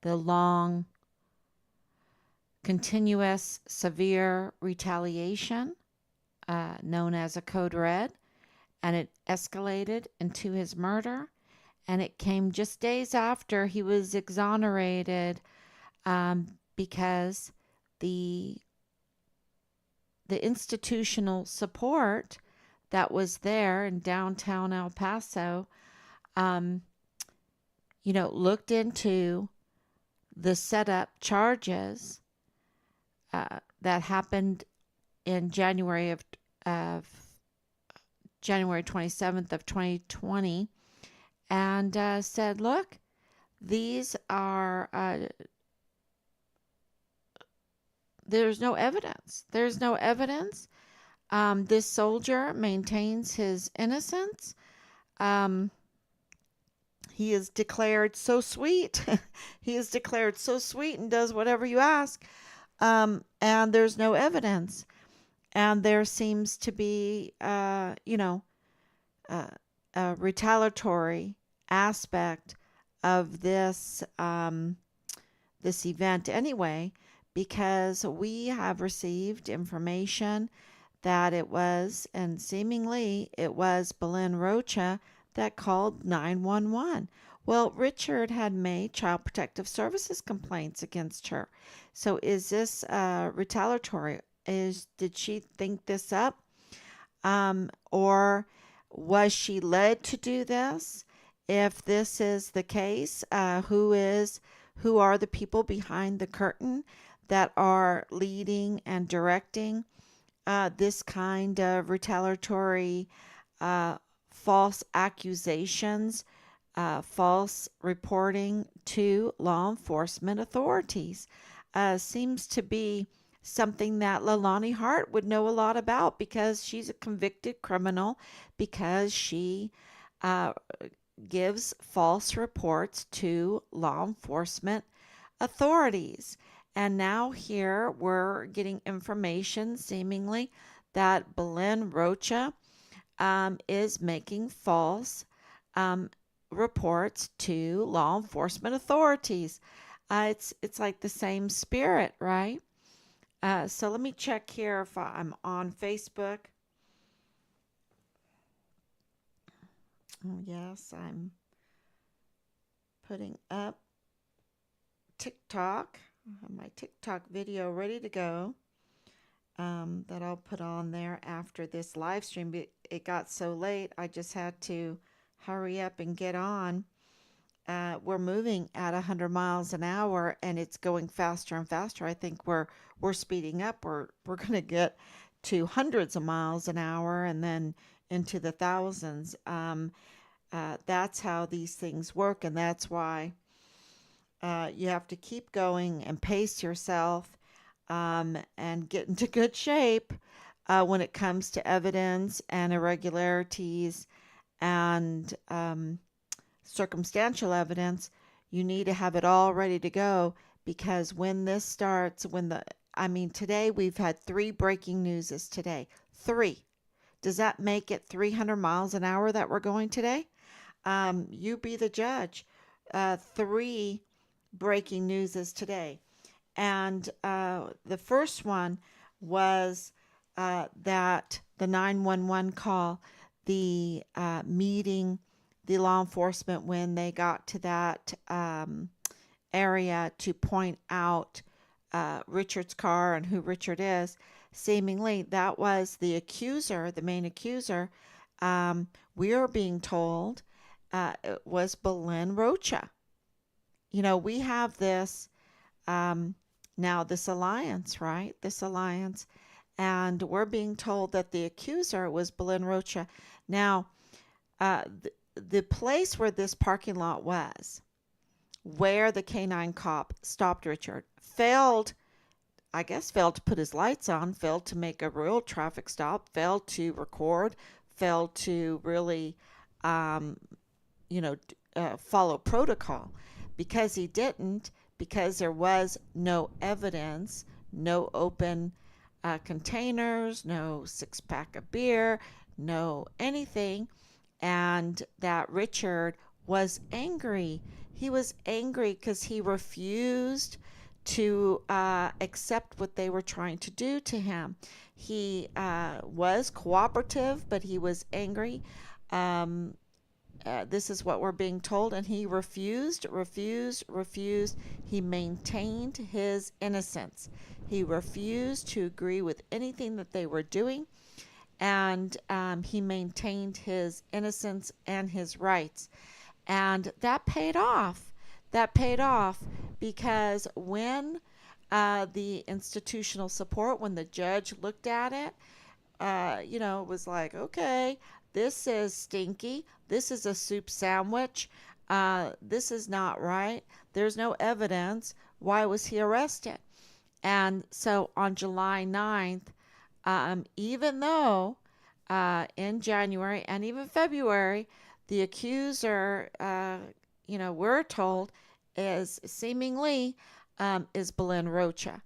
the long, continuous, severe retaliation known as a Code Red, and it escalated into his murder. And it came just days after he was exonerated because the institutional support that was there in downtown El Paso, um, looked into the setup charges that happened in of January 27th of 2020, and said, look, these are there's no evidence. There's no evidence. This soldier maintains his innocence. Um, he is declared so sweet. He is declared so sweet and does whatever you ask. And there's no evidence. And there seems to be, a retaliatory aspect of this event anyway, because we have received information that it was, and seemingly it was Belen Rocha that called 911. Well, Richard had made Child Protective Services complaints against her. So is this retaliatory? Did she think this up? Or was she led to do this? If this is the case, who are the people behind the curtain that are leading and directing this kind of retaliatory false accusations, false reporting to law enforcement authorities? Seems to be something that Leilani Hart would know a lot about, because she's a convicted criminal, because she gives false reports to law enforcement authorities. And now here we're getting information seemingly that Belen Rocha is making false reports to law enforcement authorities. It's like the same spirit, right? So let me check here if I'm on Facebook. Oh, yes, I'm putting up TikTok. I have my TikTok video ready to go that I'll put on there after this live stream. It got so late, I just had to hurry up and get on. We're moving at 100 miles an hour, and it's going faster and faster. I think we're speeding up. We're going to get to hundreds of miles an hour and then into the thousands. That's how these things work, and that's why you have to keep going and pace yourself and get into good shape when it comes to evidence and irregularities and circumstantial evidence. You need to have it all ready to go, because when this starts, today we've had 3 breaking newses today. 3. Does that make it 300 miles an hour that we're going today? You be the judge. 3 breaking newses today. And the first one was that the 911 call, the meeting, the law enforcement, when they got to that area to point out Richard's car and who Richard is, seemingly that was the accuser, the main accuser. We are being told it was Belen Rocha. We have this now, this alliance, right? This alliance. And we're being told that the accuser was Belen Rocha. Now, the place where this parking lot was, where the canine cop stopped Richard, failed to put his lights on, failed to make a real traffic stop, failed to record, failed to really, follow protocol. Because he didn't, because there was no evidence, no open containers, no 6-pack of beer, no anything, and that Richard was angry. He was angry because he refused to accept what they were trying to do to him. He was cooperative, but he was angry. Um, this is what we're being told, and he refused. He maintained his innocence. He refused to agree with anything that they were doing, and he maintained his innocence and his rights. And that paid off. That paid off because when the institutional support, when the judge looked at it, it was like, okay, this is stinky. This is a soup sandwich. This is not right. There's no evidence. Why was he arrested? And so on July 9th, even though in January and even February, the accuser, we're told, is seemingly is Belen Rocha.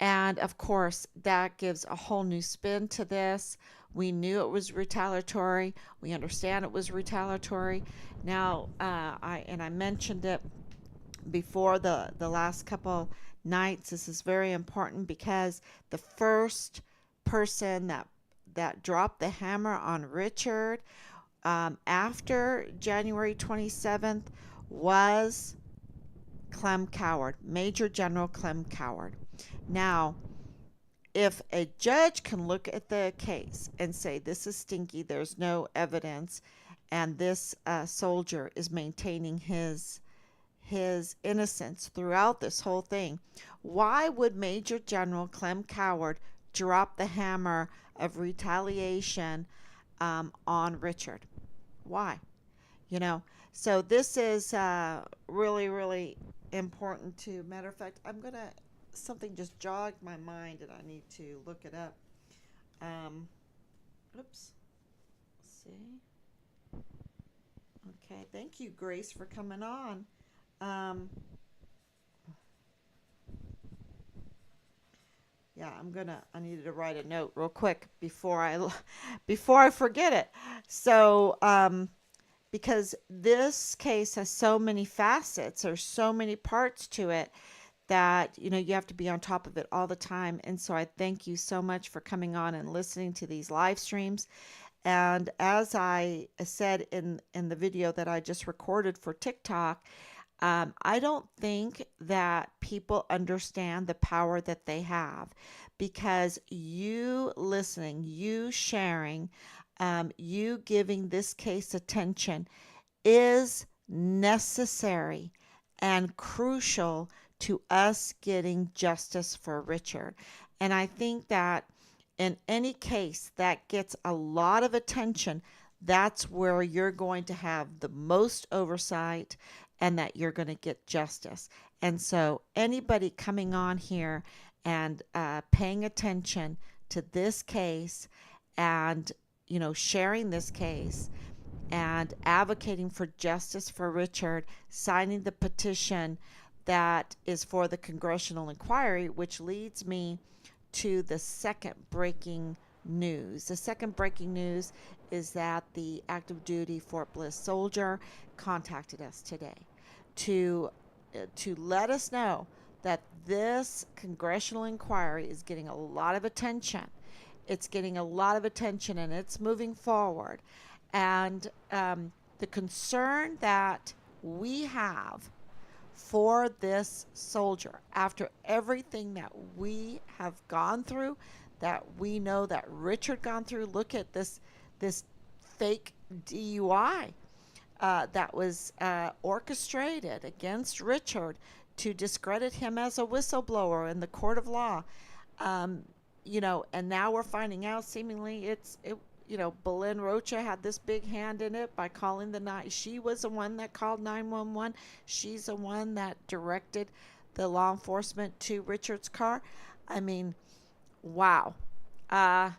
And of course, that gives a whole new spin to this. We knew it was retaliatory. We understand it was retaliatory. Now, I mentioned it before the last couple nights. This is very important because the first person that dropped the hammer on Richard after January 27th was Clem Coward, Major General Clem Coward. Now, if a judge can look at the case and say this is stinky, there's no evidence, and this soldier is maintaining his innocence throughout this whole thing, why would Major General Clem Coward drop the hammer of retaliation on Richard? Why? So this is really, really important to. Matter of fact, something just jogged my mind and I need to look it up. Oops. Let's see. Okay, thank you, Grace, for coming on. Yeah, I needed to write a note real quick before I forget it. So, because this case has so many facets or so many parts to it that you have to be on top of it all the time. And so I thank you so much for coming on and listening to these live streams. And as I said in the video that I just recorded for TikTok, I don't think that people understand the power that they have, because you listening, you sharing, you giving this case attention is necessary and crucial to us getting justice for Richard. And I think that in any case that gets a lot of attention, that's where you're going to have the most oversight and that you're going to get justice. And so anybody coming on here and paying attention to this case and sharing this case and advocating for justice for Richard, signing the petition that is for the congressional inquiry, which leads me to the second breaking news. The second breaking news is that the active duty Fort Bliss soldier contacted us today to let us know that this congressional inquiry is getting a lot of attention. It's getting a lot of attention and it's moving forward. And the concern that we have for this soldier, after everything that we have gone through, that we know that Richard gone through. Look at this fake DUI that was orchestrated against Richard to discredit him as a whistleblower in the court of law. And now we're finding out seemingly Belen Rocha had this big hand in it by calling she was the one that called 911. She's the one that directed the law enforcement to Richard's car. I mean, wow. And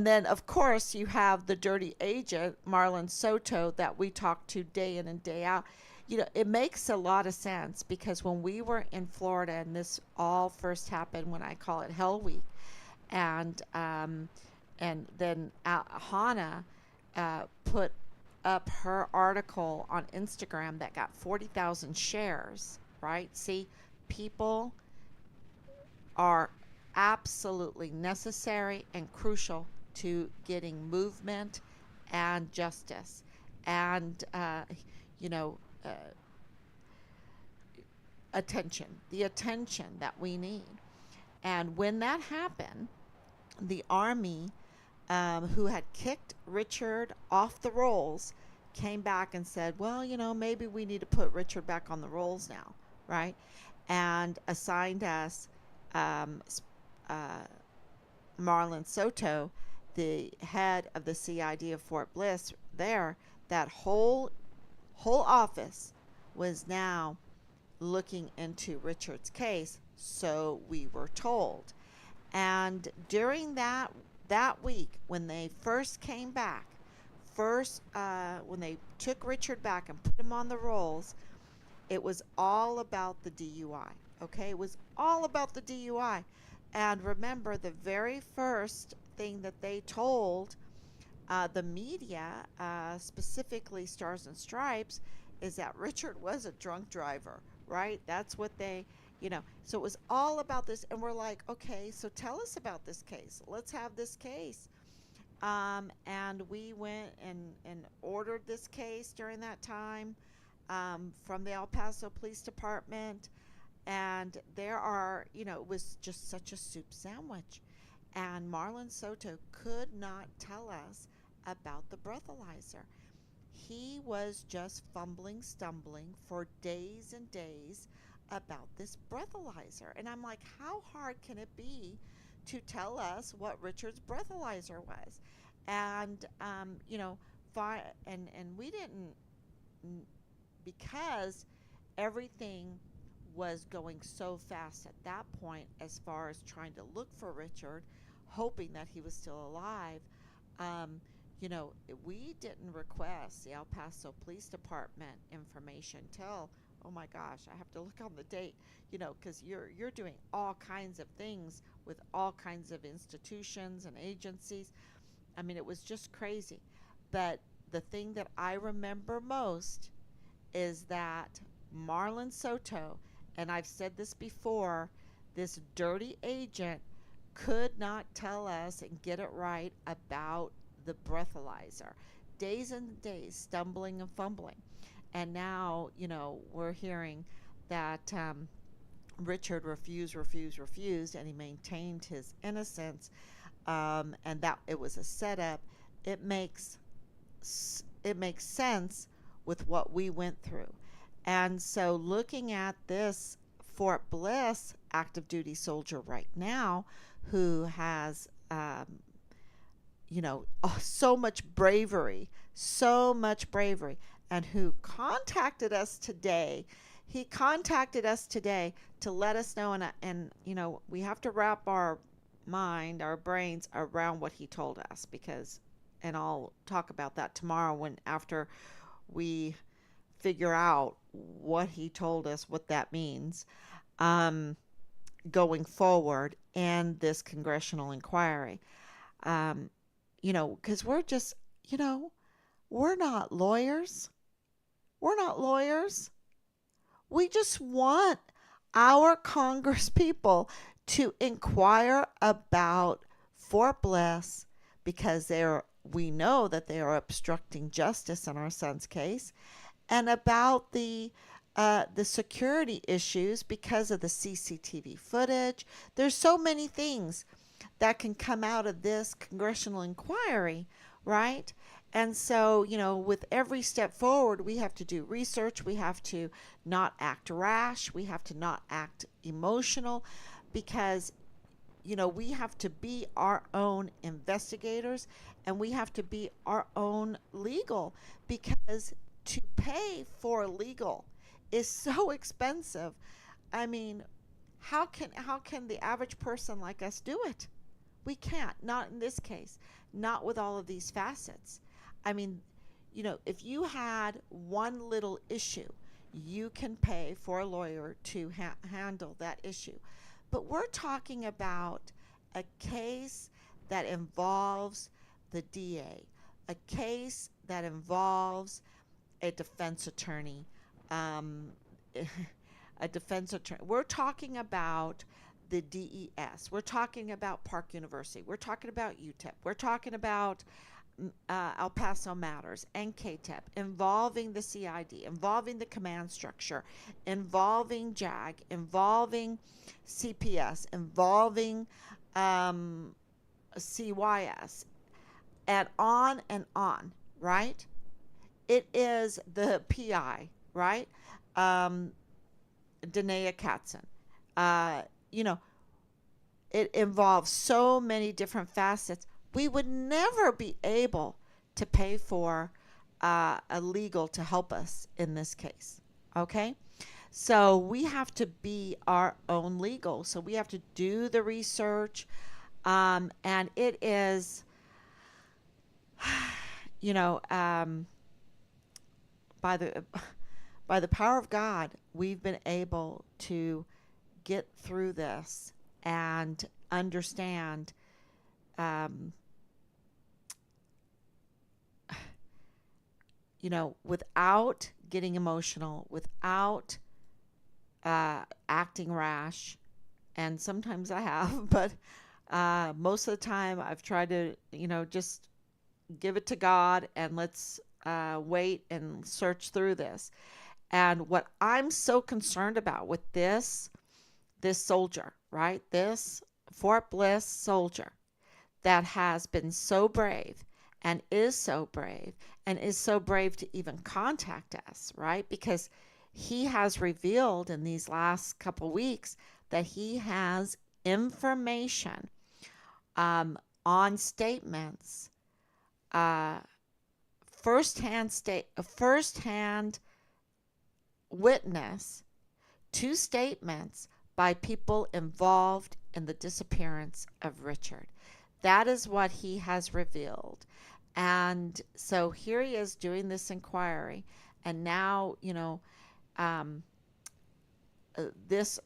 then, of course, you have the dirty agent, Marlon Soto, that we talk to day in and day out. It makes a lot of sense because when we were in Florida, and this all first happened when I call it Hell Week, and then Hannah put up her article on Instagram that got 40,000 shares, right? See, people are absolutely necessary and crucial to getting movement and justice and, you know, uh, the attention that we need. And when that happened, the army, who had kicked Richard off the rolls, came back and said, well, maybe we need to put Richard back on the rolls now, right? And assigned us um, uh, Marlon Soto, the head of the CID of Fort Bliss, there. That whole office was now looking into Richard's case, so we were told. And during that week, when they first came back, when they took Richard back and put him on the rolls, it was all about the DUI. Okay, it was all about the DUI. And remember, the very first thing that they told the media, specifically Stars and Stripes, is that Richard was a drunk driver, right? That's what so it was all about this. And we're like, okay, so tell us about this case. Let's have this case. And we went and ordered this case during that time from the El Paso Police Department. And it was just such a soup sandwich. And Marlon Soto could not tell us about the breathalyzer. He was just fumbling, stumbling for days and days about this breathalyzer. And I'm like, how hard can it be to tell us what Richard's breathalyzer was? And, and we didn't, because everything was going so fast at that point as far as trying to look for Richard, hoping that he was still alive. Um, we didn't request the El Paso Police Department information till, oh my gosh, I have to look on the date, because you're doing all kinds of things with all kinds of institutions and agencies. I mean, it was just crazy. But the thing that I remember most is that Marlon Soto, and I've said this before, this dirty agent could not tell us and get it right about the breathalyzer. Days and days stumbling and fumbling. And now, we're hearing that Richard refused, and he maintained his innocence, and that it was a setup. It makes sense with what we went through. And so looking at this Fort Bliss active duty soldier right now who has so much bravery, and who contacted us today. He contacted us today to let us know, and we have to wrap our brains around what he told us, because, and I'll talk about that tomorrow after we figure out what he told us, what that means, going forward in this congressional inquiry. Because we're just, we're not lawyers. We're not lawyers. We just want our Congress people to inquire about Fort Bliss, because we know that they are obstructing justice in our son's case, and about the security issues because of the CCTV footage. There's so many things that can come out of this congressional inquiry, right? And so, with every step forward, we have to do research. We have to not act rash. We have to not act emotional, because, we have to be our own investigators, and we have to be our own legal, because to pay for legal is so expensive. I mean, how can the average person like us do it? We can't. Not in this case. Not with all of these facets. I mean, if you had one little issue, you can pay for a lawyer to handle that issue. But we're talking about a case that involves the DA, a case that involves a defense attorney. Um, a defense attorney. We're talking about the DES. We're talking about Park University. We're talking about UTEP. We're talking about El Paso Matters and KTEP, involving the CID, involving the command structure, involving JAG, involving CPS, involving CYS, and on, right? It is the PI, right? Um, Danae Katzen. Uh, you know, it involves so many different facets. We would never be able to pay for a legal to help us in this case. Okay? So we have to be our own legal. So we have to do the research. And it is, you know, by the by the power of God, we've been able to get through this and understand, um, without getting emotional, without acting rash. And sometimes I have, but most of the time I've tried to, just give it to God and let's wait and search through this. And what I'm so concerned about with this soldier, right? This Fort Bliss soldier that has been so brave and is so brave and is so brave to even contact us, right? Because he has revealed in these last couple weeks that he has information on statements, uh, firsthand witness to statements by people involved in the disappearance of Richard. That is what he has revealed. And so here he is doing this inquiry. And now, um, this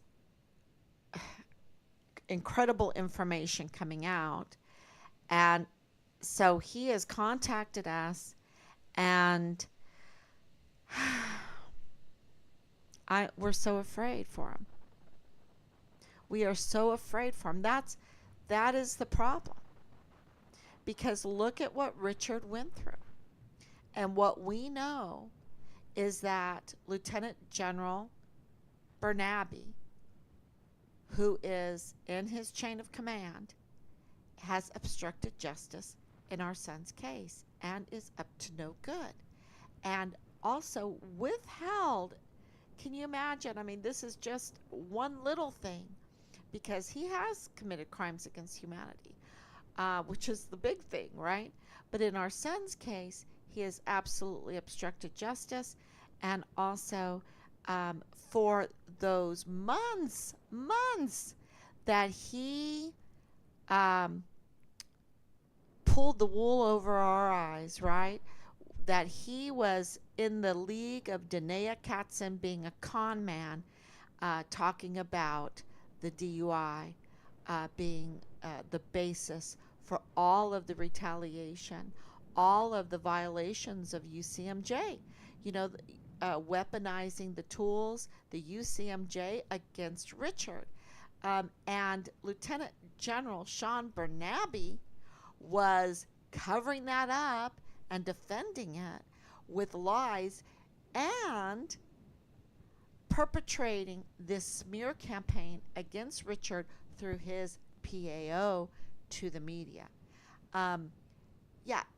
incredible information coming out. And so he has contacted us, and we're so afraid for him. We are so afraid for him. That is the problem. Because look at what Richard went through. And what we know is that Lieutenant General Bernabe, who is in his chain of command, has obstructed justice in our son's case and is up to no good. And also withheld, can you imagine? I mean, this is just one little thing, because he has committed crimes against humanity, which is the big thing, right? But in our son's case, he has absolutely obstructed justice. And also, for those months that he pulled the wool over our eyes, right? That he was in the league of Danae Katzen being a con man, talking about the DUI being the basis for all of the retaliation, all of the violations of UCMJ. Weaponizing the tools, the UCMJ against Richard. And Lieutenant General Sean Bernabe was covering that up and defending it with lies and perpetrating this smear campaign against Richard through his PAO to the media.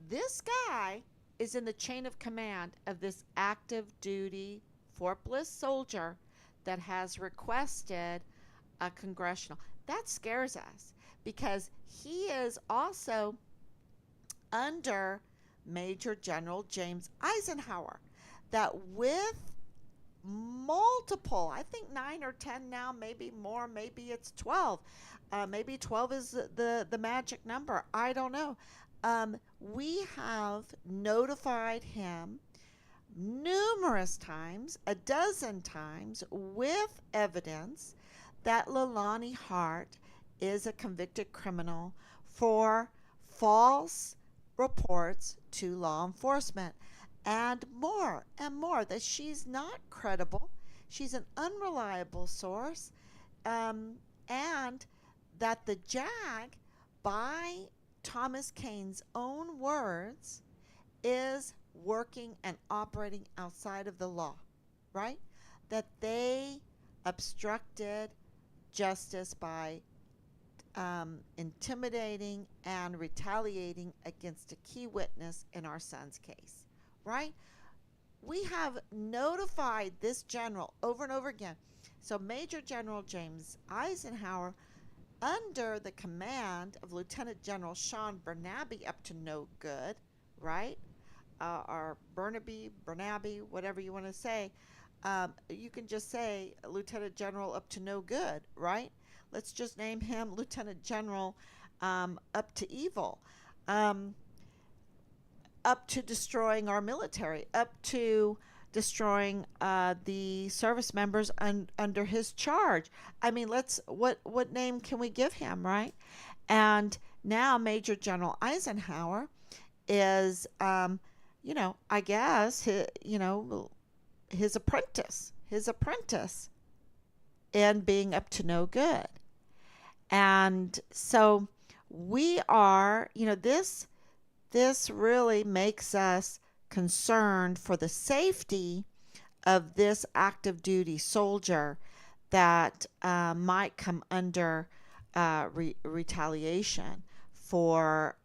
This guy is in the chain of command of this active duty Fort Bliss soldier that has requested a congressional. That scares us, because he is also under Major General James Eisenhower, that with multiple, I think 9 or 10 now, maybe more, maybe it's 12. Maybe 12 is the magic number. I don't know. We have notified him numerous times, a dozen times, with evidence that Leilani Hart is a convicted criminal for false reports to law enforcement, and more, that she's not credible, she's an unreliable source, um, and that the JAG, by Thomas Kane's own words, is working and operating outside of the law, right? That they obstructed justice by intimidating and retaliating against a key witness in our son's case, right? We have notified this general over and over again. So, Major General James Eisenhower, under the command of Lieutenant General Sean Bernabe, up to no good, right? Or Bernabe, whatever you want to say. You can just say Lieutenant General up to no good, right? Let's just name him Lieutenant General up to evil, um, up to destroying our military, up to destroying the service members under his charge. I mean, what name can we give him, right? And now Major General Eisenhower is, I guess, his apprentice, and being up to no good. And so we are, this really makes us concerned for the safety of this active duty soldier that might come under retaliation for,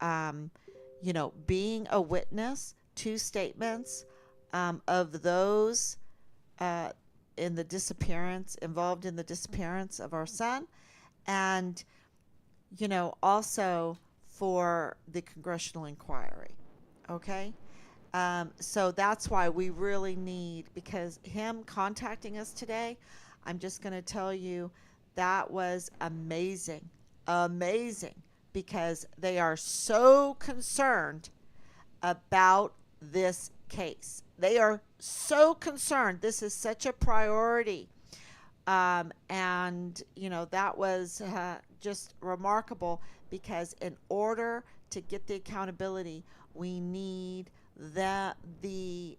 being a witness to statements of those uh, involved in the disappearance of our son, and, also for the congressional inquiry. Okay? So that's why we really need, because him contacting us today, I'm just going to tell you, that was amazing. Amazing. Because they are so concerned about this case. They are so concerned. This is such a priority. And, that was just remarkable, because in order to get the accountability, we need the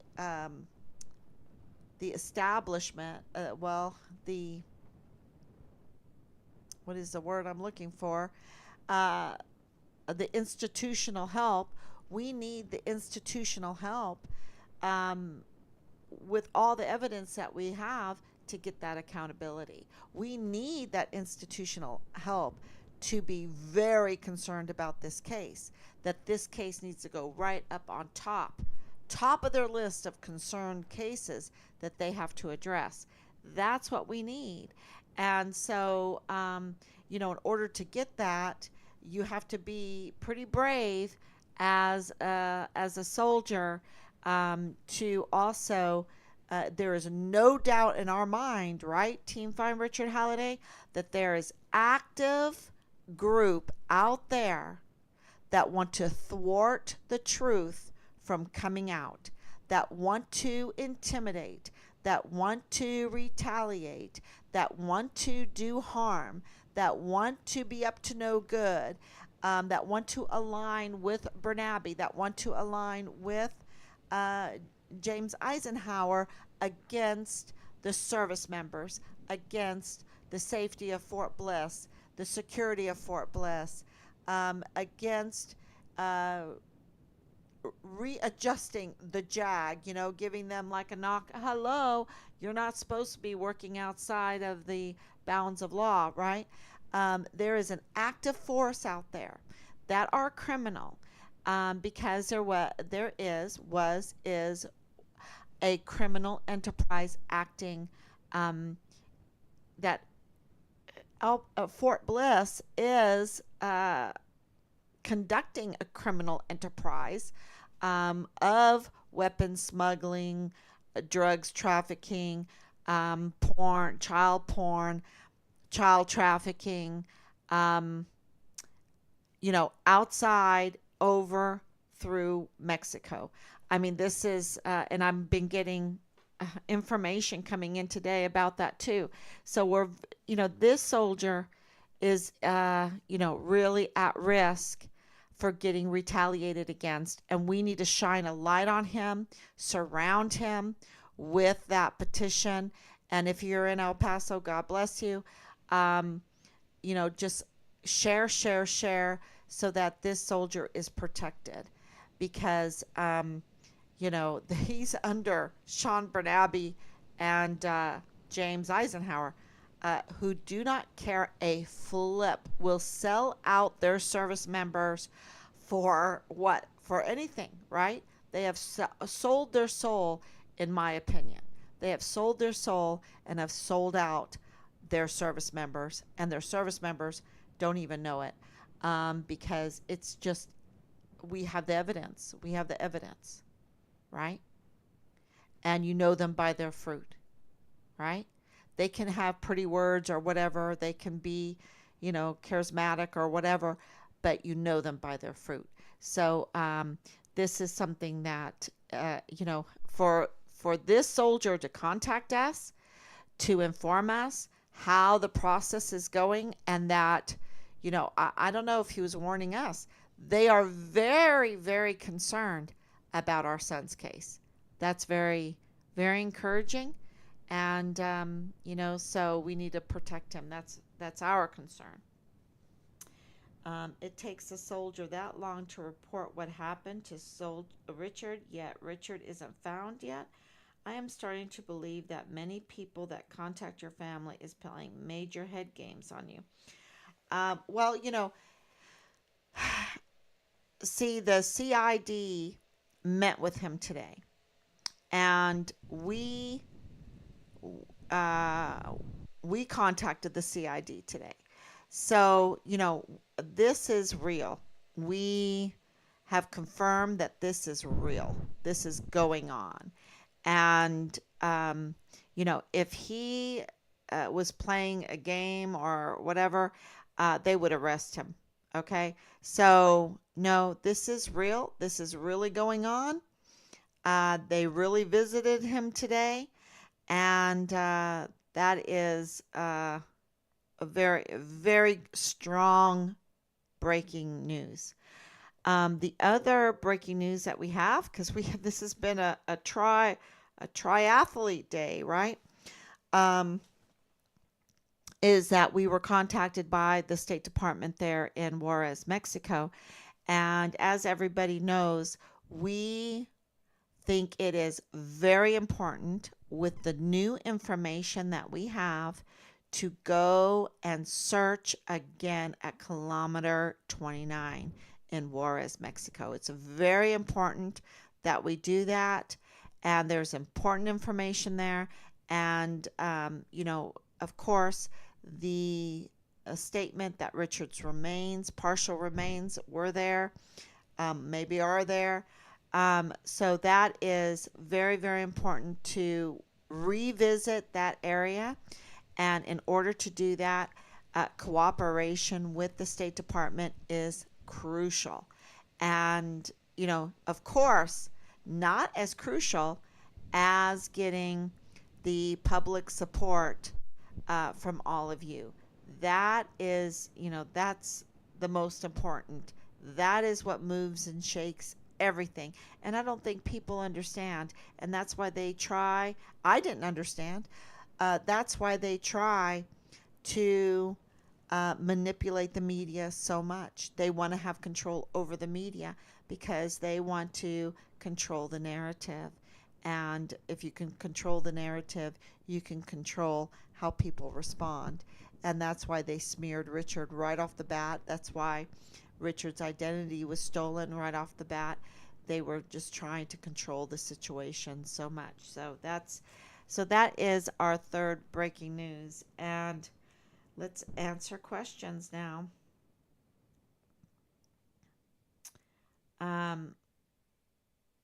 establishment, what is the word I'm looking for? Uh, the institutional help. We need the institutional help, um, with all the evidence that we have, to get that accountability. We need that institutional help to be very concerned about this case, that this case needs to go right up on top of their list of concerned cases that they have to address. That's what we need. And so, in order to get that, you have to be pretty brave as a soldier, to also, there is no doubt in our mind, right, Team Find Richard Halliday, that there is active group out there that want to thwart the truth from coming out, that want to intimidate, that want to retaliate, that want to do harm, that want to be up to no good, that want to align with Bernabe, that want to align with uh, James Eisenhower, against the service members, against the safety of Fort Bliss, the security of Fort Bliss, against readjusting the JAG, giving them like a knock. Hello, you're not supposed to be working outside of the bounds of law, right? There is an active force out there that are criminal, because is a criminal enterprise acting, that Fort Bliss is conducting a criminal enterprise, of weapons smuggling, drugs trafficking, porn, child trafficking, outside, over, through Mexico. I mean, this is, and I've been getting information coming in today about that too. So this soldier is, really at risk for getting retaliated against. And we need to shine a light on him, surround him with that petition. And if you're in El Paso, God bless you. Um, just share so that this soldier is protected because, he's under Sean Bernabe and James Eisenhower, who do not care a flip, will sell out their service members for what? For anything, right? They have sold their soul, in my opinion. They have sold their soul and have sold out their service members, and their service members don't even know it, because it's just, we have the evidence. We have the evidence, right? And you know them by their fruit, right? They can have pretty words or whatever. They can be, charismatic or whatever, but you know them by their fruit. So this is something that, for this soldier to contact us, to inform us how the process is going, and that, I don't know if he was warning us. They are very, very concerned about our son's case. That's very, very encouraging. And, so we need to protect him. That's our concern. It takes a soldier that long to report what happened to Richard, yet Richard isn't found yet. I am starting to believe that many people that contact your family is playing major head games on you. Well, see, the CID met with him today, and uh, we contacted the CID today. So, this is real. We have confirmed that this is real. This is going on. And, if he was playing a game or whatever, they would arrest him. Okay. So, no, this is real. This is really going on. They really visited him today. And that is a very, very strong breaking news. The other breaking news that we have, because this has been a triathlete day, right? Is that we were contacted by the State Department there in Juarez, Mexico. And as everybody knows, we think it is very important, with the new information that we have, to go and search again at kilometer 29 in Juarez, Mexico. It's very important that we do that, and there's important information there. And, of course, the statement that Richard's remains, partial remains, were there, maybe are there. So that is very, very important to revisit that area. And in order to do that, cooperation with the State Department is crucial. And, of course, not as crucial as getting the public support from all of you. That is, that's the most important. That is what moves and shakes everything. And I don't think people understand. And that's why they try. I didn't understand. That's why they try to manipulate the media so much. They want to have control over the media because they want to control the narrative. And if you can control the narrative, you can control how people respond. And that's why they smeared Richard right off the bat. That's why Richard's identity was stolen right off the bat. They were just trying to control the situation so much. So that is our third breaking news. And let's answer questions now.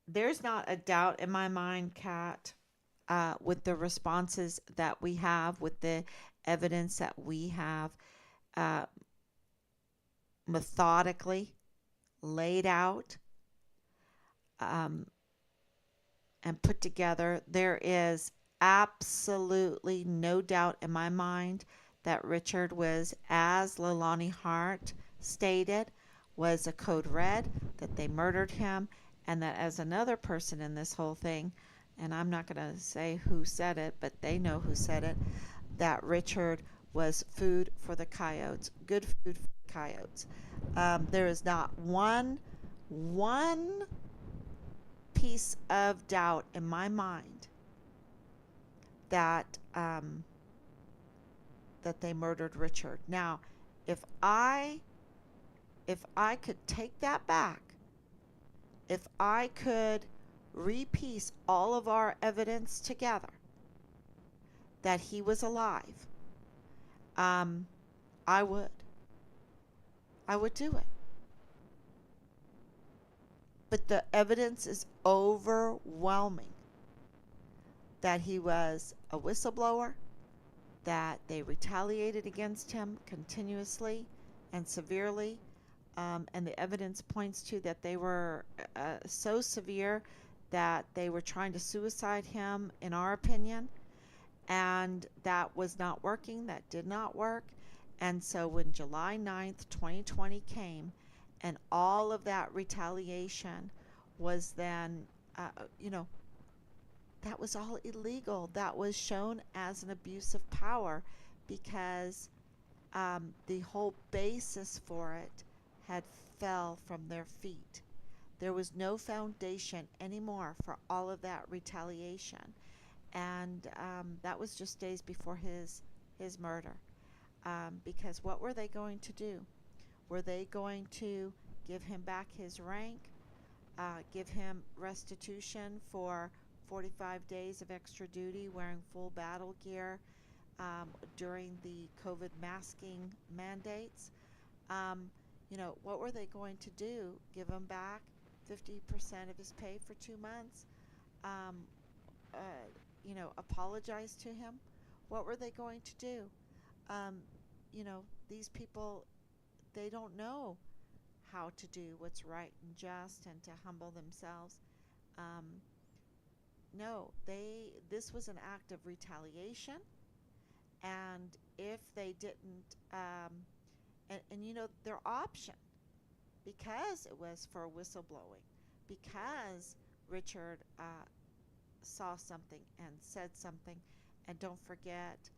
There's not a doubt in my mind, Kat, with the responses that we have, with the evidence that we have methodically laid out and put together. There is absolutely no doubt in my mind that Richard was, as Leilani Hart stated, was a code red, that they murdered him, and that as another person in this whole thing, and I'm not going to say who said it, but they know who said it, that Richard was food for the coyotes, good food for the coyotes. There is not one piece of doubt in my mind that that they murdered Richard. Now, if I could take that back, if I could repiece all of our evidence together that he was alive, I would. I would do it. But the evidence is overwhelming that he was a whistleblower, that they retaliated against him continuously and severely, and the evidence points to that they were so severe that they were trying to suicide him, in our opinion, and that was not working. That did not work. And so when July 9th, 2020 came, and all of that retaliation was then, you know, that was all illegal. That was shown as an abuse of power because the whole basis for it had fell from their feet. There was no foundation anymore for all of that retaliation. And that was just days before his murder. Because what were they going to do? Were they going to give him back his rank, give him restitution for 45 days of extra duty wearing full battle gear during the COVID masking mandates? What were they going to do? Give him back 50% of his pay for 2 months? Apologize to him? What were they going to do? These people, they don't know how to do what's right and just and to humble themselves. No, this was an act of retaliation, and if they didn't, their option, because it was for whistleblowing, because Richard saw something and said something, and don't forget,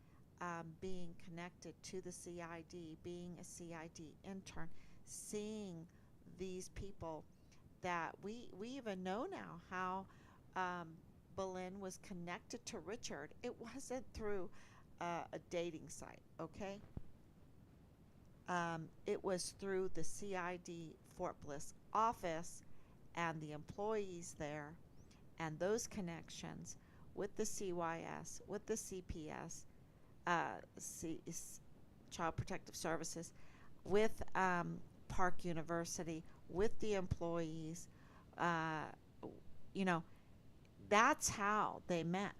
being connected to the CID, being a CID intern, seeing these people that we even know now how Boleyn was connected to Richard. It wasn't through a dating site, okay? It was through the CID Fort Bliss office and the employees there and those connections with the CYS, with the CPS, Child Protective Services, with Park University, with the employees. That's how they met.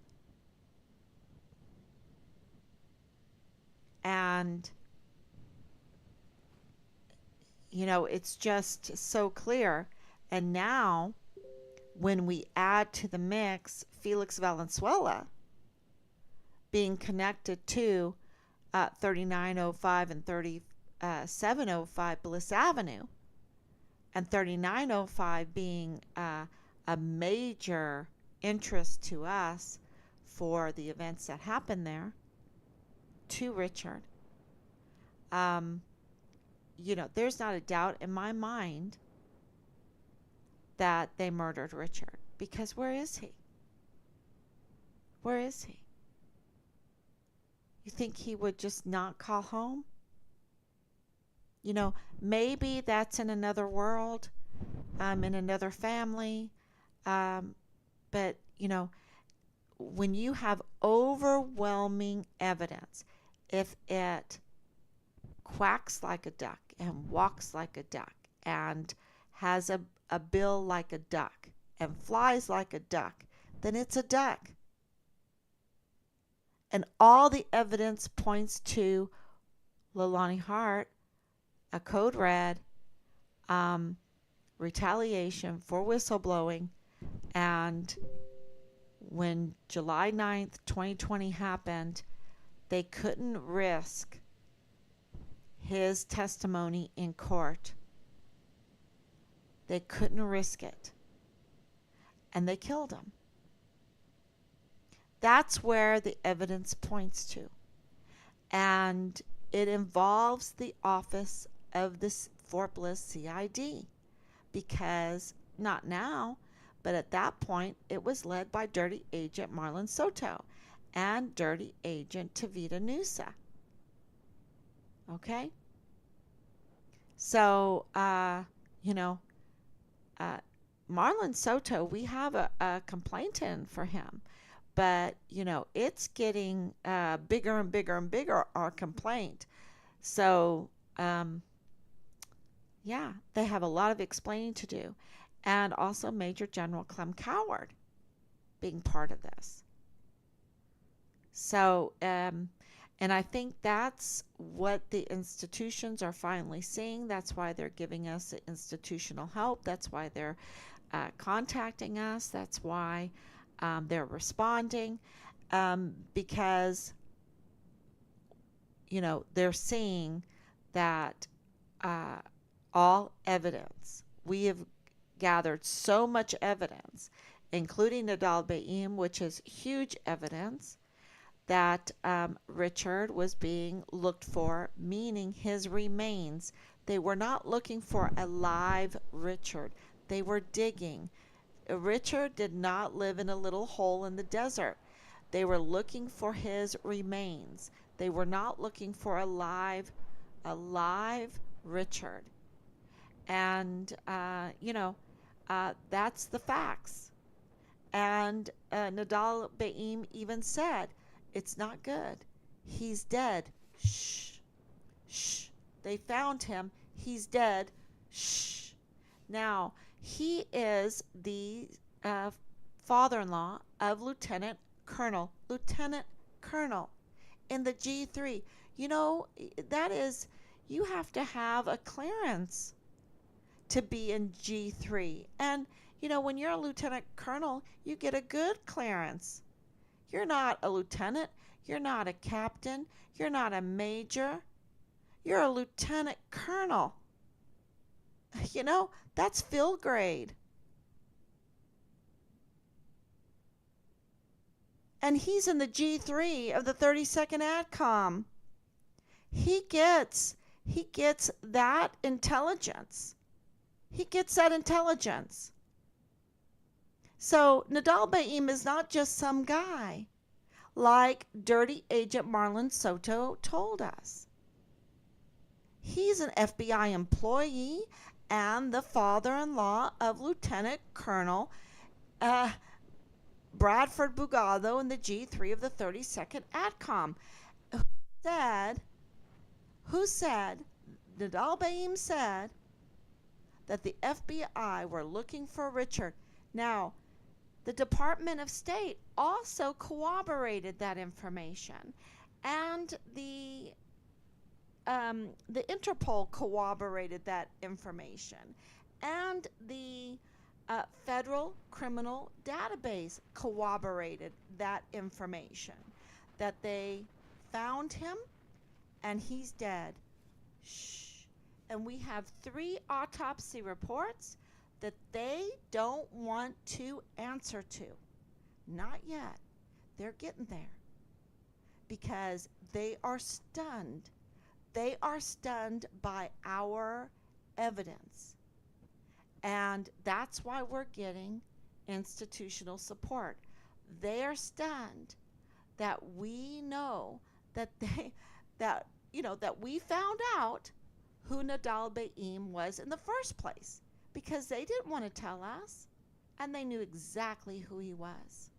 And, it's just so clear. And now, when we add to the mix Felix Valenzuela being connected to 3905 and 3705 Bliss Avenue, and 3905 being a major interest to us for the events that happened there, to Richard, there's not a doubt in my mind that they murdered Richard. Because where is he? Where is he? You think he would just not call home? Maybe that's in another world, in another family. But, when you have overwhelming evidence, if it quacks like a duck and walks like a duck and has a bill like a duck and flies like a duck, then it's a duck. And all the evidence points to Leilani Hart, a code red, retaliation for whistleblowing. And when July 9th, 2020 happened, they couldn't risk his testimony in court They couldn't risk it. And they killed him. That's where the evidence points to. And it involves the office of the Fort Bliss CID, because not now, but at that point it was led by Dirty Agent Marlon Soto and Dirty Agent Tavita Nusa. Okay? So, you know, uh, Marlon Soto, we have a complaint in for him. But, it's getting bigger and bigger and bigger, our complaint. So, yeah, they have a lot of explaining to do. And also Major General Clem Coward being part of this. So, and I think that's what the institutions are finally seeing. That's why they're giving us institutional help. That's why they're contacting us. That's why they're responding, because, they're seeing that all evidence, we have gathered so much evidence, including Nadal Baim, which is huge evidence, that Richard was being looked for, meaning his remains. They were not looking for a live Richard. They were digging. Richard did not live in a little hole in the desert. They were looking for his remains. They were not looking for a live Richard. And, that's the facts. And Nadal Baim even said, it's not good. He's dead. Shh. Shh. They found him. He's dead. Shh. Now, he is the father-in-law of Lieutenant Colonel in the G3. That is, you have to have a clearance to be in G3. And, when you're a lieutenant colonel, you get a good clearance. You're not a lieutenant. You're not a captain. You're not a major. You're a lieutenant colonel. That's fill grade. And he's in the G3 of the 32nd ADCOM. He gets that intelligence. He gets that intelligence. So Nadal Baim is not just some guy, like Dirty Agent Marlon Soto told us. He's an FBI employee and the father-in-law of Lieutenant Colonel Bradford Bugado in the G3 of the 32nd ADCOM, who said, Nadal Baim said, that the FBI were looking for Richard. Now, the Department of State also corroborated that information, and the Interpol corroborated that information, and the Federal Criminal Database corroborated that information, that they found him and he's dead. Shh. And we have 3 autopsy reports that they don't want to answer to. Not yet. They're getting there. Because they are stunned. They are stunned by our evidence. And that's why we're getting institutional support. They are stunned that we know that that we found out who Nadal Baim was in the first place, because they didn't want to tell us, and they knew exactly who he was.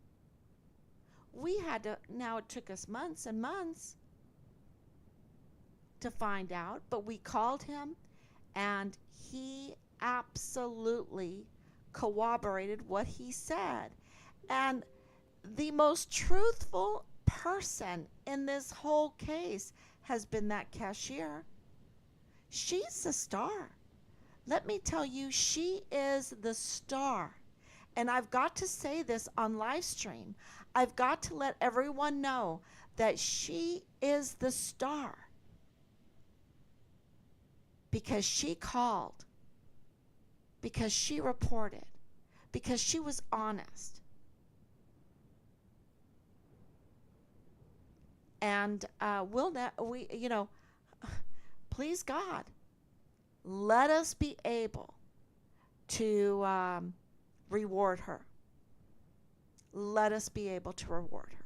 We had to, now it took us months and months to find out, but we called him, and he absolutely corroborated what he said. And the most truthful person in this whole case has been that cashier. She's the star. Let me tell you, she is the star. And I've got to say this on live stream. I've got to let everyone know that she is the star. Because she called. because she reported, because she was honest. And please God, let us be able to reward her. Let us be able to reward her.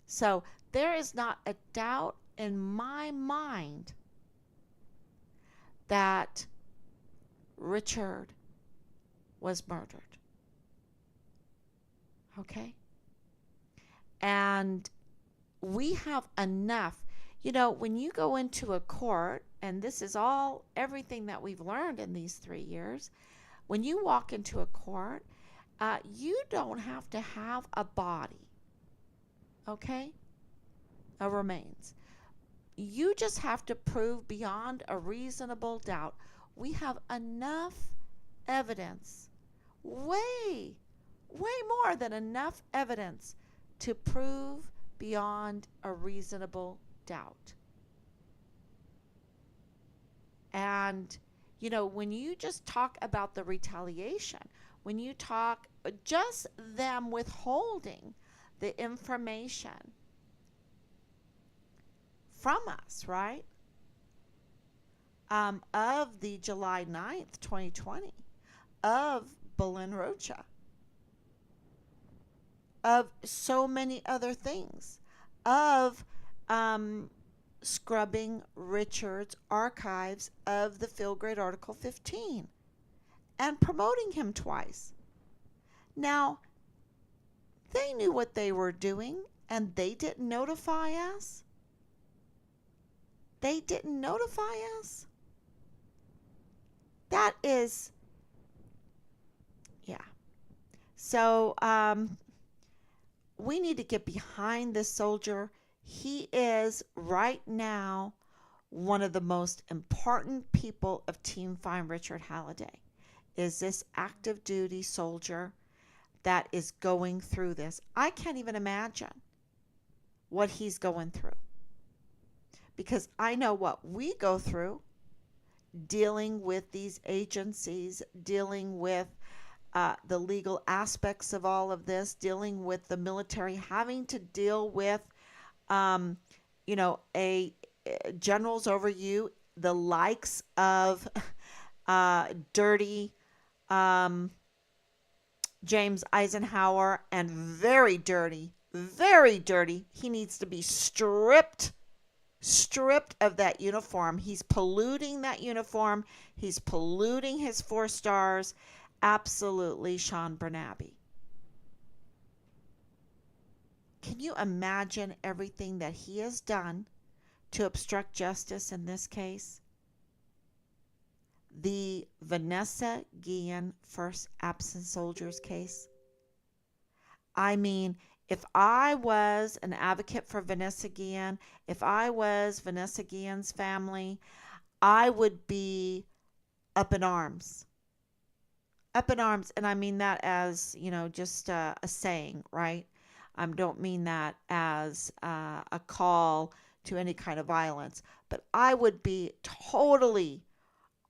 So there is not a doubt in my mind that Richard was murdered. Okay? And we have enough. When you go into a court, and this is everything that we've learned in these 3 years, when you walk into a court, you don't have to have a body, okay? A remains. You just have to prove beyond a reasonable doubt. We have enough evidence, way more than enough evidence to prove beyond a reasonable doubt. And, when you just talk about the retaliation, when you talk just them withholding the information from us, right? Of the July 9th, 2020, of Belen Rocha, of so many other things, of scrubbing Richard's archives of the Field Grade Article 15 and promoting him twice. Now, they knew what they were doing and they didn't notify us. They didn't notify us. That is, yeah. So, we need to get behind this soldier. He is right now one of the most important people of Team Find Richard Halliday, is this active duty soldier that is going through this. I can't even imagine what he's going through, because I know what we go through dealing with these agencies, dealing with the legal aspects of all of this, dealing with the military, having to deal with, a generals over you, the likes of dirty James Eisenhower, and very dirty. He needs to be stripped of that uniform. He's polluting that uniform. He's polluting his 4 stars. Absolutely, Sean Bernabe. Can you imagine everything that he has done to obstruct justice in this case? The Vanessa Guillen First Absent Soldiers case. I mean, if I was an advocate for Vanessa Guillen, if I was Vanessa Guillen's family, I would be up in arms. Up in arms, and I mean that as, just a saying, right? I don't mean that as a call to any kind of violence, but I would be totally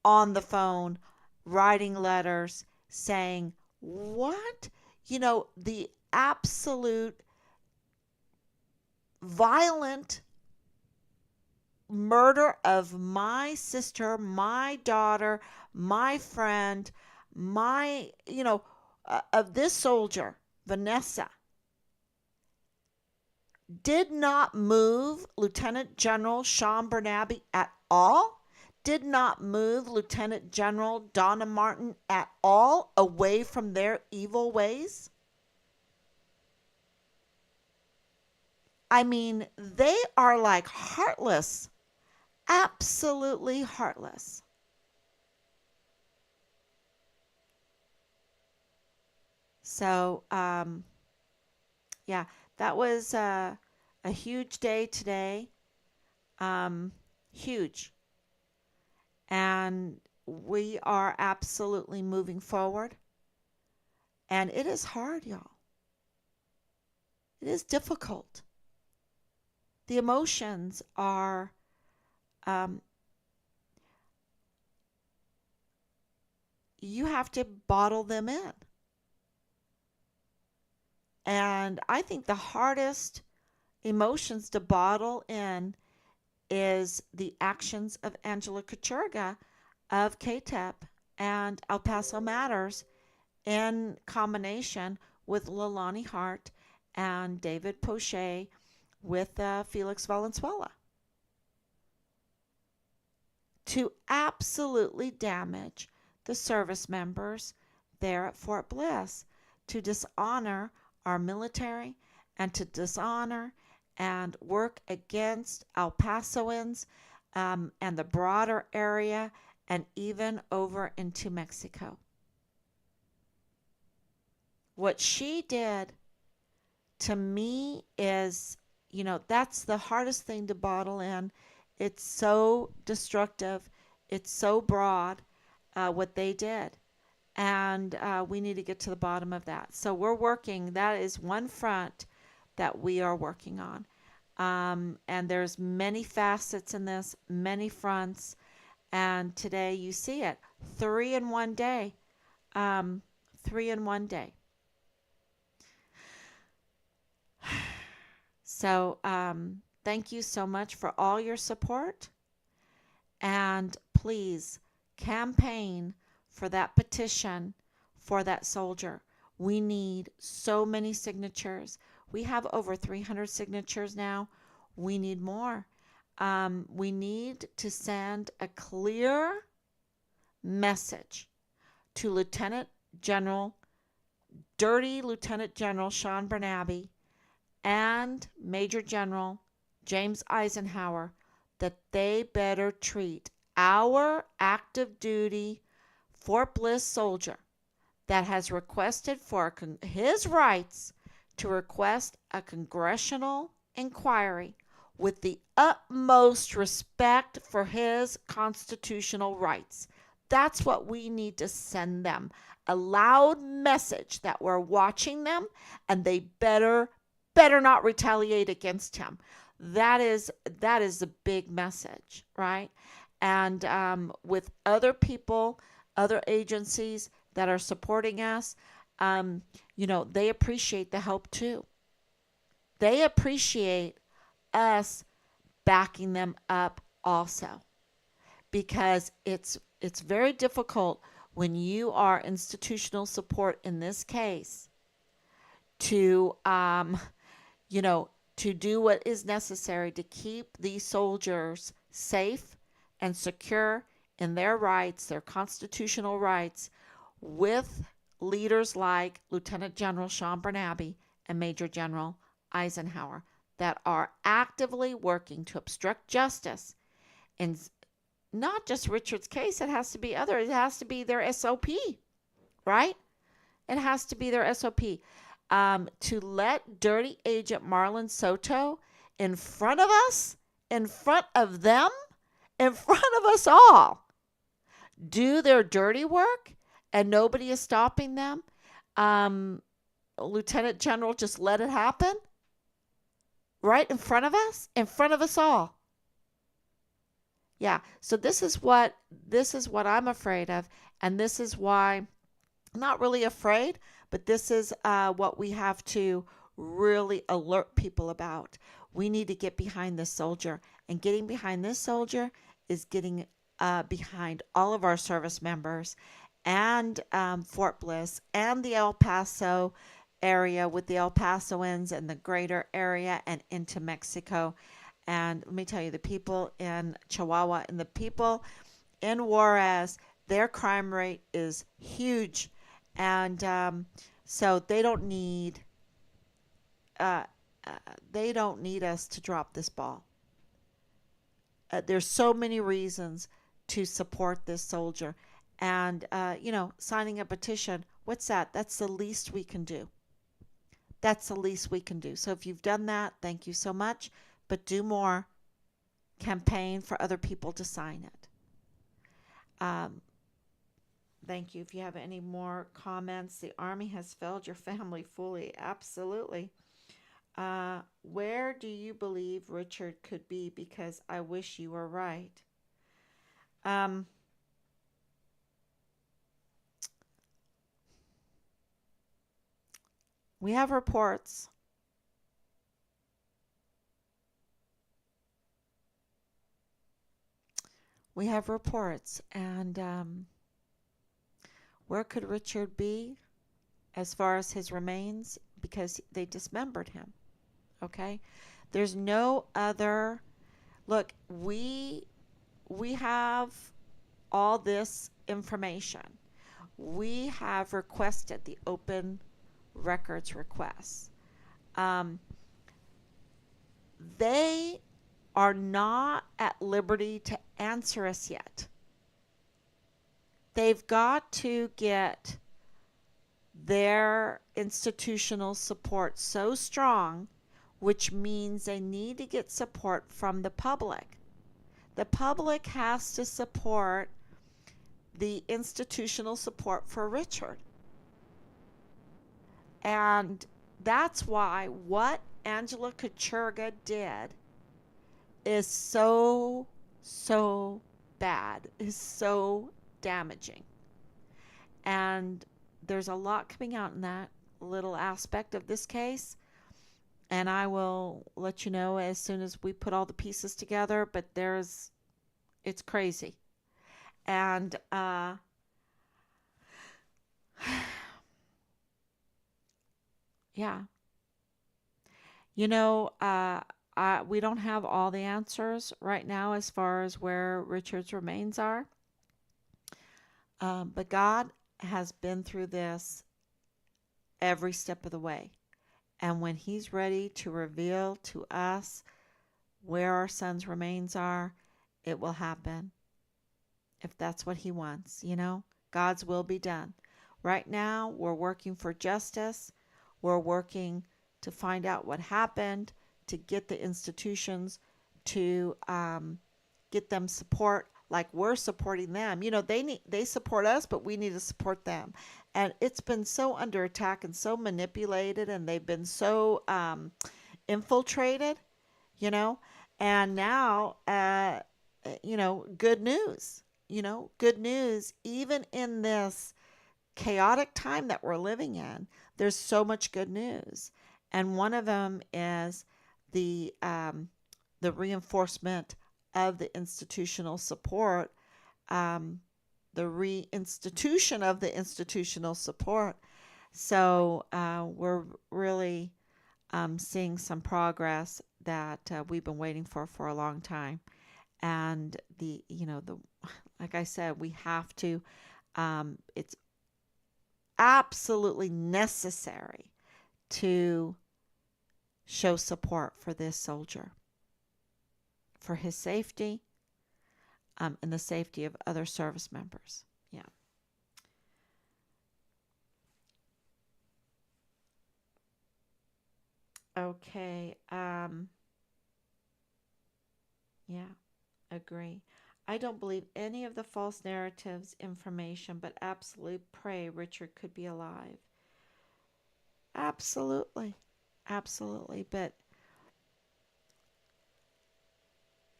on the phone, writing letters, saying, what? The absolute violent murder of my sister, my daughter, my friend, of this soldier, Vanessa, did not move Lieutenant General Sean Bernabe at all, did not move Lieutenant General Donna Martin at all away from their evil ways. I mean, they are like heartless, absolutely heartless. So, yeah, that was a huge day today. Huge. And we are absolutely moving forward. And it is hard, y'all. It is difficult. The emotions are you have to bottle them in. And I think the hardest emotions to bottle in is the actions of Angela Kucherga of KTEP and El Paso Matters in combination with Lalani Hart and David Poche with Felix Valenzuela to absolutely damage the service members there at Fort Bliss, to dishonor our military and to dishonor and work against El Pasoans and the broader area and even over into Mexico. What she did to me is, that's the hardest thing to bottle in. It's so destructive. It's so broad, what they did. And we need to get to the bottom of that. So we're working. That is one front that we are working on. And there's many facets in this, many fronts. And today you see it. 3 in 1 day. 3 in 1 day. So thank you so much for all your support. And please campaign for that petition for that soldier. We need so many signatures. We have over 300 signatures now. We need more. We need to send a clear message to Dirty Lieutenant General Sean Bernabe and Major General James Eisenhower that they better treat our active duty Fort Bliss soldier that has requested for his rights to request a congressional inquiry with the utmost respect for his constitutional rights. That's what we need to send them. A loud message that we're watching them and they better not retaliate against him. That is the big message, right? And with other people, other agencies that are supporting us, they appreciate the help too. They appreciate us backing them up also, because it's very difficult when you are institutional support in this case to to do what is necessary to keep these soldiers safe and secure in their rights, their constitutional rights, with leaders like Lieutenant General Sean Bernabe and Major General Eisenhower that are actively working to obstruct justice. In not just Richard's case, it has to be other. It has to be their SOP, right? It has to be their SOP. To let dirty agent Marlon Soto in front of us, in front of them, in front of us all, do their dirty work, and nobody is stopping them. Lieutenant General just let it happen right in front of us all. Yeah, so this is what I'm afraid of, and this is why I'm not really afraid, but this is what we have to really alert people about. We need to get behind this soldier, and getting behind this soldier is getting behind all of our service members and Fort Bliss and the El Paso area with the El Pasoans and the greater area and into Mexico. And let me tell you, the people in Chihuahua and the people in Juarez, their crime rate is huge. And so they don't need us to drop this ball. There's so many reasons to support this soldier. And, signing a petition, what's that? That's the least we can do. That's the least we can do. So if you've done that, thank you so much. But do more. Campaign for other people to sign it. Thank you. If you have any more comments, the Army has failed your family fully. Absolutely. Where do you believe Richard could be? Because I wish you were right. Um, We have reports. We have reports. And where could Richard be as far as his remains? Because they dismembered him. Okay? There's no other. Look, we have all this information. We have requested the open records requests. Um, they are not at liberty to answer us yet. They've got to get their institutional support so strong, which means they need to get support from the public. The public has to support the institutional support for Richard. And that's why what Angela Kucherga did is so, so bad, is so damaging. And there's a lot coming out in that little aspect of this case. And I will let you know as soon as we put all the pieces together. But it's crazy. And, yeah, you know, we don't have all the answers right now as far as where Richard's remains are. But God has been through this every step of the way. And when He's ready to reveal to us where our son's remains are, it will happen. If that's what He wants, God's will be done. Right now, we're working for justice. We're working to find out what happened, to get the institutions to get them support like we're supporting them. They support us, but we need to support them. And it's been so under attack and so manipulated, and they've been so infiltrated, you know. And now, good news. Good news. Even in this chaotic time that we're living in, there's so much good news. And one of them is the reinforcement of the institutional support, the reinstitution of the institutional support. So we're really seeing some progress that we've been waiting for a long time. And like I said, we have to. It's absolutely necessary to show support for this soldier, for his safety, and the safety of other service members. Yeah. Okay. Yeah, agree. I don't believe any of the false narratives information, but absolutely pray Richard could be alive. Absolutely. Absolutely. But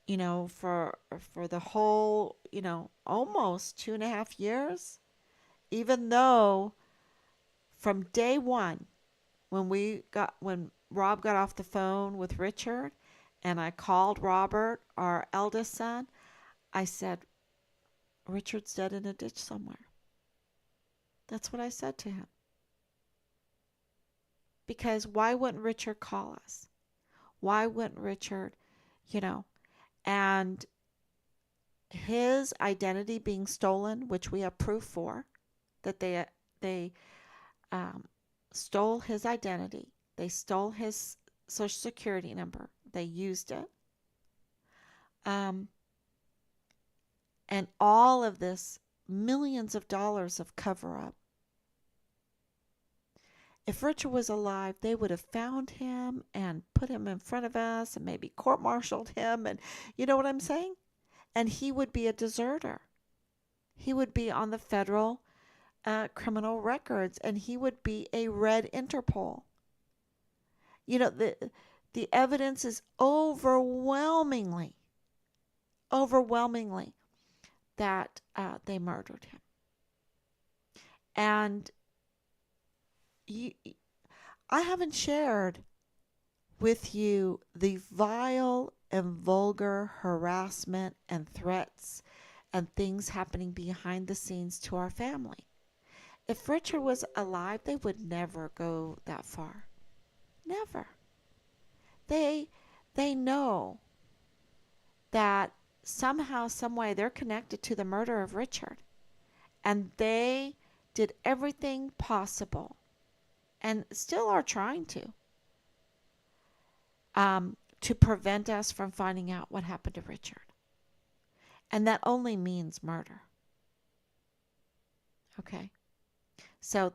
for the whole, almost 2.5 years, even though from day one, when Rob got off the phone with Richard, and I called Robert, our eldest son, I said, Richard's dead in a ditch somewhere. That's what I said to him. Because why wouldn't Richard call us? Why wouldn't Richard, you know, and his identity being stolen, which we have proof for, that they um, stole his identity. They stole his social security number. They used it. Um, and all of this millions of dollars of cover up. If Richard was alive, they would have found him and put him in front of us and maybe court martialed him. And you know what I'm saying? And he would be a deserter. He would be on the federal criminal records, and he would be a red Interpol. The evidence is overwhelmingly that they murdered him. And you, I haven't shared with you the vile and vulgar harassment and threats and things happening behind the scenes to our family. If Richard was alive, they would never go that far. Never. They they know that somehow, some way they're connected to the murder of Richard, and they did everything possible and still are trying to prevent us from finding out what happened to Richard. And that only means murder. Okay. So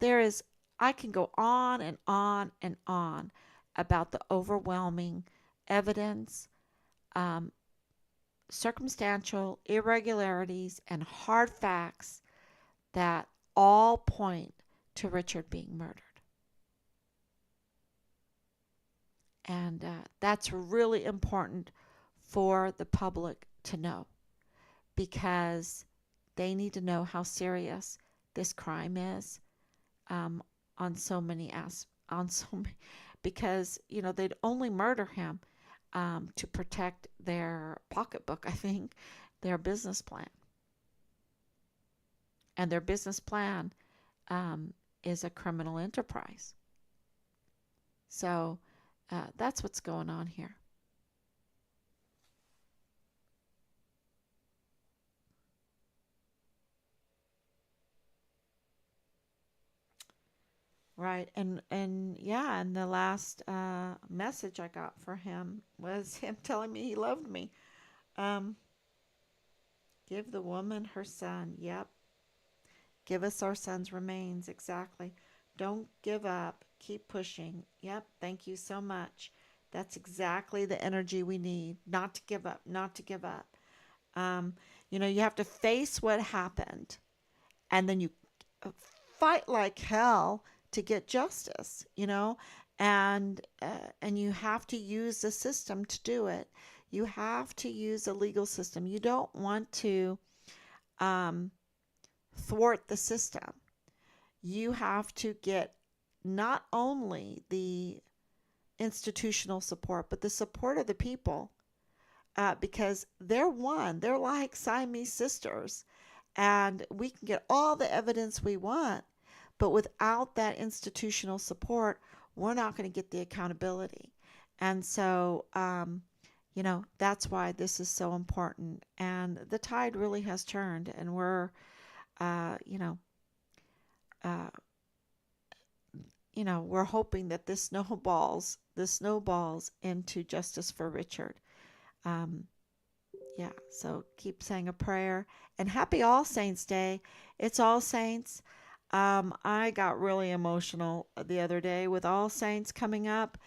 I can go on and on and on about the overwhelming evidence, um, circumstantial irregularities, and hard facts that all point to Richard being murdered. And that's really important for the public to know because they need to know how serious this crime is, um, on so many on so many, because they'd only murder him to protect their pocketbook. I think their business plan, and their business plan is a criminal enterprise. So that's what's going on here. Right. And yeah, and the last message I got for him was him telling me he loved me. Um, Give the woman her son. Yep. Give us our son's remains. Exactly. Don't give up. Keep pushing. Yep. Thank you so much. That's exactly the energy we need. Not to give up. Not to give up. Um, you have to face what happened, and then you fight like hell to get justice. And you have to use the system to do it. You have to use the legal system. You don't want to um, thwart the system. You have to get not only the institutional support, but the support of the people, because they're one. They're like Siamese sisters, and we can get all the evidence we want, but without that institutional support, we're not going to get the accountability. And so, that's why this is so important. And the tide really has turned, and uh, you know, uh, we're hoping that this snowballs into justice for Richard. Um, yeah, so keep saying a prayer and happy All Saints Day. It's All Saints. I got really emotional the other day with All Saints coming up,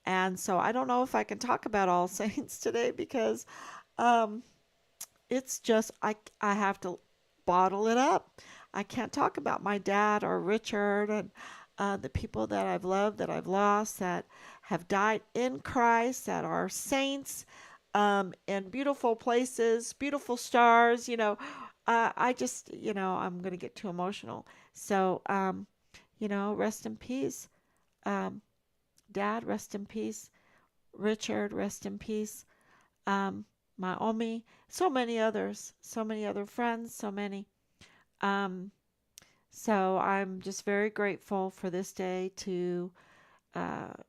and so I don't know if I can talk about All Saints today because um, it's just I have to bottle it up. I can't talk about my dad or Richard and the people that I've loved, that I've lost, that have died in Christ, that are saints in beautiful places, beautiful stars. I just, I'm going to get too emotional. So, rest in peace. Um, Dad, rest in peace. Richard, rest in peace. Um, my Omi, so many others, so many other friends, so many. Um, so I'm just very grateful for this day to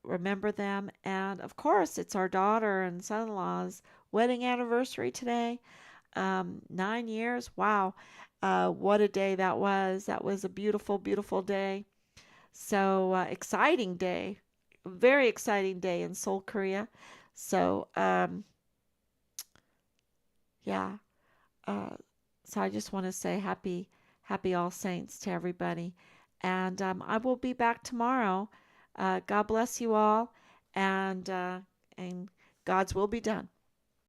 remember them. And of course, it's our daughter and son in law's wedding anniversary today. 9 years. Wow. What a day that was. That was a beautiful, beautiful day. So exciting day. Very exciting day in Seoul, Korea. So, yeah. Uh, so I just want to say happy All Saints to everybody. And I will be back tomorrow. God bless you all, and God's will be done.